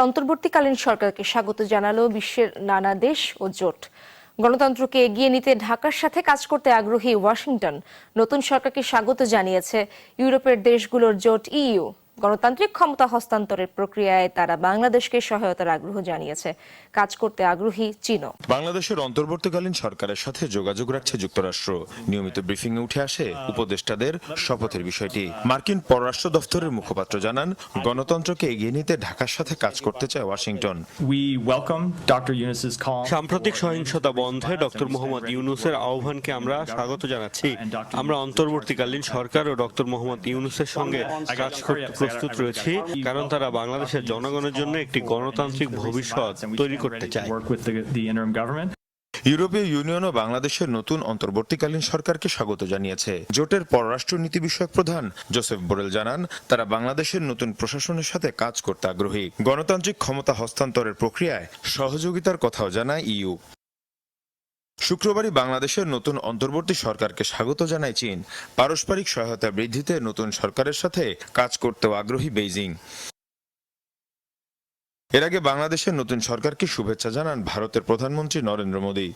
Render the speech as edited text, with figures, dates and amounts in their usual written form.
অন্তর্বর্তীকালীন সরকারকে স্বাগত জানালো বিশ্বের নানা দেশ ও জোট। গণতন্ত্রকে এগিয়ে নিতে ঢাকার সাথে কাজ করতে আগ্রহী ওয়াশিংটন নতুন সরকারকে স্বাগত জানিয়েছে ইউরোপের দেশগুলোর জোট ইইউ। গণতান্ত্রিক ক্ষমতা হস্তান্তরের প্রক্রিয়ায় তারা বাংলাদেশকে সহায়তার আগ্রহ জানিয়েছে। কাজ করতে আগ্রহী চীনও। বাংলাদেশের অন্তর্বর্তীকালীন সরকারের সাথে যোগাযোগ রাখছে যুক্তরাষ্ট্র। নিয়মিত ব্রিফিং এ উঠে আসে উপদেষ্টাদের শপথের বিষয়টি। মার্কিন পররাষ্ট্র দফতরের মুখপাত্র জানান, গণতন্ত্রকে এগিয়ে নিতে ঢাকার সাথে কাজ করতে চায় ওয়াশিংটন। সাম্প্রতিক সহিংসতা বন্ধে ডক্টর মোহাম্মদ ইউনূসের আহ্বানকে আমরা স্বাগত জানাচ্ছি। আমরা অন্তর্বর্তীকালীন সরকার ও ডক্টর মোহাম্মদ ইউনূসের সঙ্গে কাজ করতে প্রস্তুত রয়েছি, কারণ তারা বাংলাদেশের জনগণের জন্য একটি গণতান্ত্রিক ভবিষ্যৎ তৈরি করতে চায়। ইউরোপীয় ইউনিয়নও বাংলাদেশের নতুন অন্তর্বর্তীকালীন সরকারকে স্বাগত জানিয়েছে। জোটের পররাষ্ট্র নীতি বিষয়ক প্রধান জোসেফ বোরেল জানান, তারা বাংলাদেশের নতুন প্রশাসনের সাথে কাজ করতে আগ্রহী। গণতান্ত্রিক ক্ষমতা হস্তান্তরের প্রক্রিয়ায় সহযোগিতার কথাও জানায় ইইউ। শুক্রবারই বাংলাদেশের নতুন অন্তর্বর্তী সরকারকে স্বাগত জানায় চীন। পারস্পরিক সহায়তা বৃদ্ধিতে নতুন সরকারের সাথে কাজ করতেও আগ্রহী বেইজিং। এর আগে বাংলাদেশের নতুন সরকারকে শুভেচ্ছা জানান ভারতের প্রধানমন্ত্রী নরেন্দ্র মোদী।